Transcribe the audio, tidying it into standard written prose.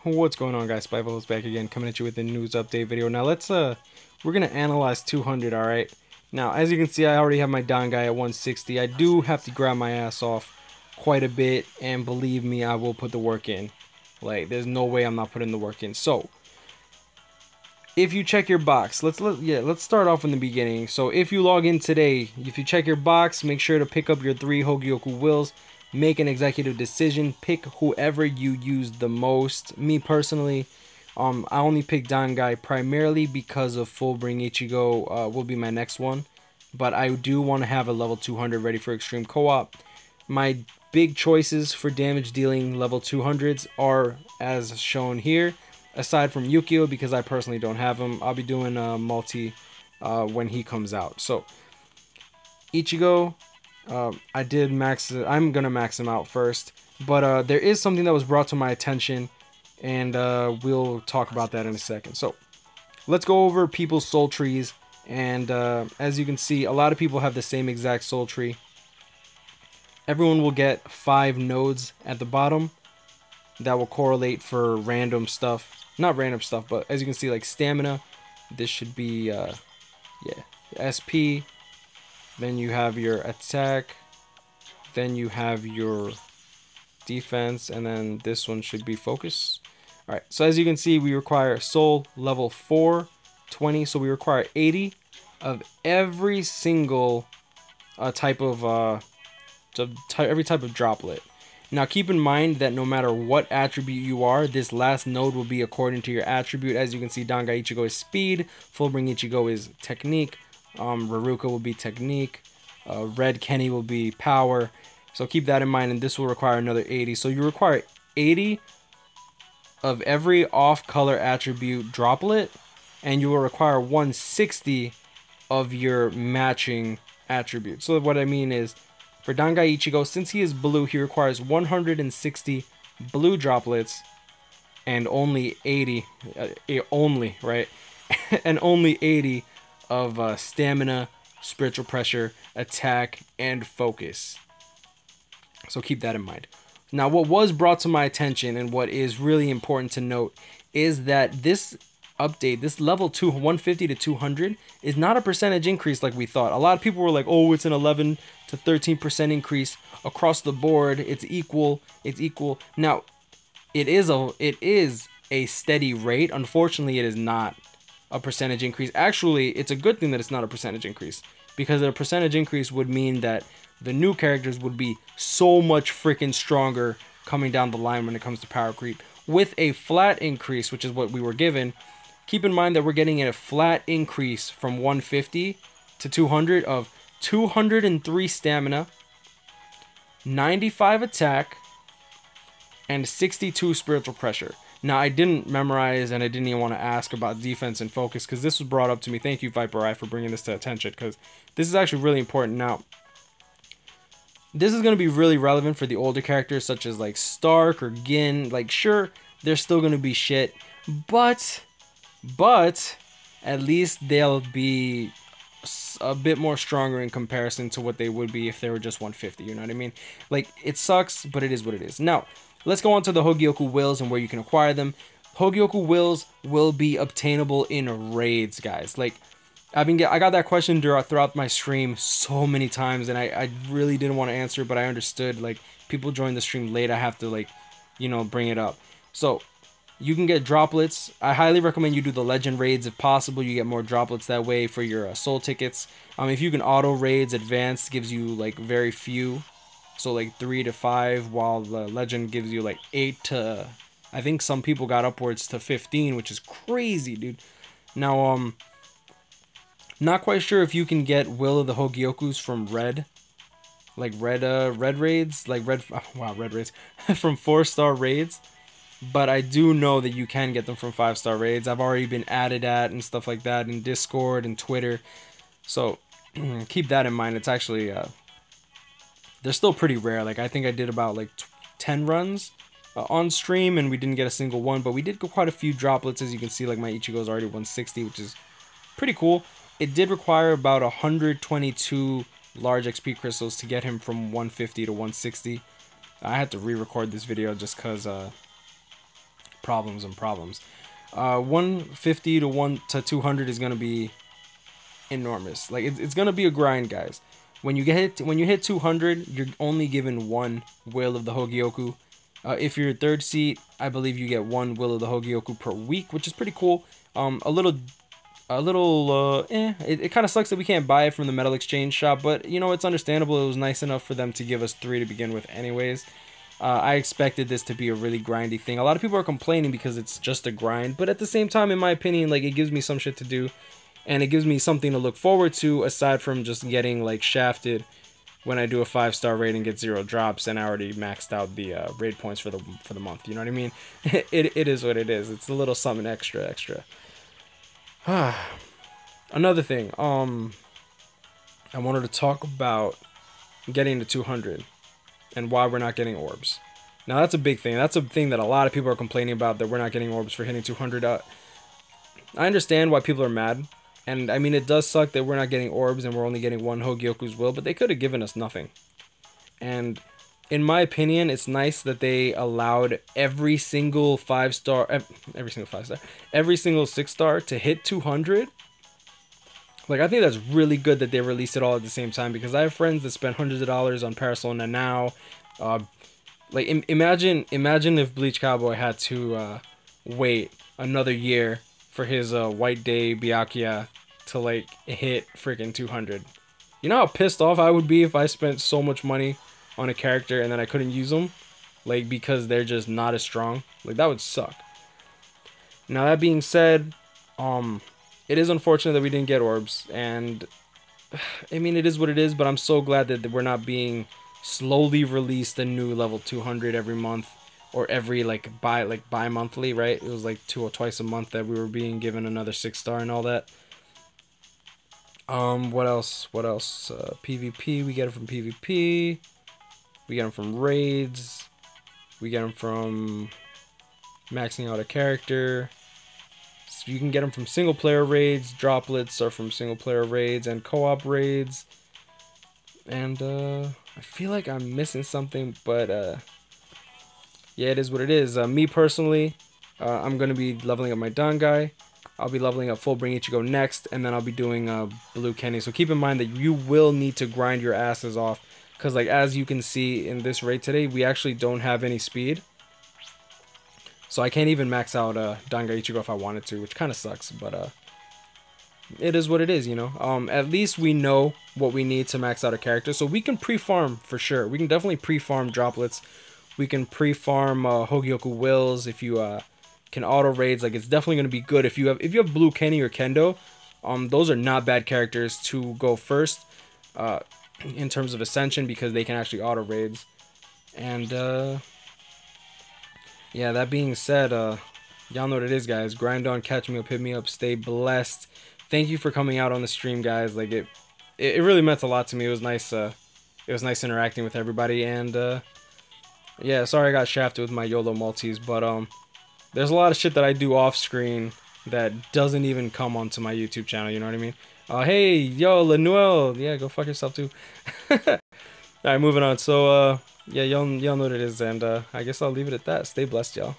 What's going on, guys? Spyful is back again, coming at you with a news update video. Now we're gonna analyze 200. All right. Now, as you can see, I already have my down guy at 160. I do have to grab my ass off quite a bit, and believe me, I will put the work in. Like, there's no way I'm not putting the work in. So, if you check your box, let's start off in the beginning. So, if you log in today, if you check your box, make sure to pick up your 3 Hogyoku wills. Make an executive decision. Pick whoever you use the most. Me personally, I only pick Dangai primarily because of Full Bring Ichigo will be my next one. But I do want to have a level 200 ready for extreme co-op. My big choices for damage dealing level 200s are as shown here. Aside from Yukio, because I personally don't have him, I'll be doing a multi when he comes out. So Ichigo, I'm gonna max him out first, but there is something that was brought to my attention, and we'll talk about that in a second. So let's go over people's soul trees, and as you can see, a lot of people have the same exact soul tree. Everyone will get 5 nodes at the bottom that will correlate for random stuff. Not random stuff, but as you can see, like stamina, this should be SP. Then you have your attack, then you have your defense, and then this one should be focus. Alright, so as you can see, we require soul level 4, 20, so we require 80 of every single type of every type of droplet. Now keep in mind that no matter what attribute you are, this last node will be according to your attribute. As you can see, Dangai Ichigo is speed, Full Bring Ichigo is technique, Raruka will be technique, Red Kenny will be power. So keep that in mind, and this will require another 80. So you require 80 of every off-color attribute droplet, and you will require 160 of your matching attribute. So what I mean is, for Dangai Ichigo, since he is blue, he requires 160 blue droplets and only 80, right? And only 80 of stamina, spiritual pressure, attack, and focus. So keep that in mind. Now, what was brought to my attention and what is really important to note is that this update, this level 150 to 200, is not a percentage increase like we thought. A lot of people were like, oh, it's an 11 to 13% increase across the board. It's equal. It's equal. Now, it is a steady rate. Unfortunately, it is not a percentage increase. Actually, it's a good thing that it's not a percentage increase, because a percentage increase would mean that the new characters would be so much freaking stronger coming down the line when it comes to power creep. With a flat increase, which is what we were given, keep in mind that we're getting a flat increase from 150 to 200 of 203 stamina, 95 attack, and 62 spiritual pressure. Now, I didn't memorize, and I didn't even want to ask about defense and focus, because this was brought up to me. Thank you, Viper Eye, for bringing this to attention, because this is actually really important. Now, this is going to be really relevant for the older characters, such as like Stark or Gin. Like, sure, they're still going to be shit, but at least they'll be a bit more stronger in comparison to what they would be if they were just 150, you know what I mean? Like, it sucks, but it is what it is. Now, let's go on to the Hogyoku wills and where you can acquire them. Hogyoku wills will be obtainable in raids, guys. Like, I got that question throughout my stream so many times, and I really didn't want to answer, but I understood, like, people join the stream late, I have to, like, you know, bring it up. So you can get droplets. I highly recommend you do the legend raids if possible. You get more droplets that way for your soul tickets. If you can auto raids, advanced gives you like very few, so like 3 to 5, while the legend gives you like 8 to, I think some people got upwards to 15, which is crazy, dude. Now, not quite sure if you can get Will of the Hogyokus from red, like red raids, like red raids from 4-star raids. But I do know that you can get them from 5-star raids. I've already been added at and stuff like that in Discord and Twitter. So keep that in mind. It's actually, they're still pretty rare. Like, I think I did about like 10 runs on stream, and we didn't get a single one. But we did get quite a few droplets. As you can see, like my Ichigo is already 160, which is pretty cool. It did require about 122 large XP crystals to get him from 150 to 160. I had to re-record this video just because problems and problems. 150 to 200 is gonna be enormous. Like it's gonna be a grind, guys. When you hit 200, you're only given one will of the Hogyoku. If you're third seat, I believe you get one will of the Hogyoku per week, which is pretty cool. It kind of sucks that we can't buy it from the metal exchange shop, but you know, it's understandable. It was nice enough for them to give us 3 to begin with anyways. I expected this to be a really grindy thing. A lot of people are complaining because it's just a grind, but at the same time, in my opinion, like, it gives me some shit to do, and it gives me something to look forward to aside from just getting like shafted when I do a 5-star raid and get 0 drops and I already maxed out the raid points for the month. You know what I mean? It is what it is. It's a little something extra. Another thing, I wanted to talk about getting to 200 and why we're not getting orbs. Now that's a big thing. That's a thing that a lot of people are complaining about, that we're not getting orbs for hitting 200. I understand why people are mad. And I mean, it does suck that we're not getting orbs and we're only getting one Hogyoku's will, but they could have given us nothing. And in my opinion, it's nice that they allowed every single 5-star, every single 6-star to hit 200. Like, I think that's really good that they released it all at the same time, because I have friends that spend hundreds of dollars on Parasol and now. Like, imagine if Bleach Cowboy had to wait another year for his White Day Byakuya to like hit freaking 200. You know how pissed off I would be if I spent so much money on a character and then I couldn't use them, like, because they're just not as strong. Like, that would suck. Now, that being said, it is unfortunate that we didn't get orbs, and I mean, it is what it is, but I'm so glad that we're not being slowly released a new level 200 every month, or every bi-monthly, right? It was like twice a month that we were being given another 6-star and all that. What else? PvP, we get it from PvP. We get them from raids. We get them from maxing out a character. So you can get them from single player raids. Droplets are from single player raids and co-op raids. And I feel like I'm missing something, but yeah, it is what it is. Me personally, I'm going to be leveling up my Dangai. I'll be leveling up full Bring Ichigo next, and then I'll be doing Blue Kenny. So keep in mind that you will need to grind your asses off, because like, as you can see in this raid today, we actually don't have any speed. So I can't even max out Dangai Ichigo if I wanted to, which kind of sucks, but it is what it is, you know. At least we know what we need to max out a character, so we can pre-farm for sure. We can definitely pre-farm droplets. We can pre-farm Hogyoku wills if you can auto raids. Like, it's definitely going to be good if you have Blue Kenny or Kendo. Those are not bad characters to go first in terms of ascension, because they can actually auto raids. And yeah, that being said, y'all know what it is, guys. Grind on, catch me up, hit me up, stay blessed. Thank you for coming out on the stream, guys. Like, it really meant a lot to me. It was nice. It was nice interacting with everybody. And yeah, sorry I got shafted with my YOLO multis, but there's a lot of shit that I do off screen that doesn't even come onto my YouTube channel. You know what I mean? Hey, yo, Lanuel, yeah, go fuck yourself too. All right, moving on. So yeah, y'all know what it is, and I guess I'll leave it at that. Stay blessed, y'all.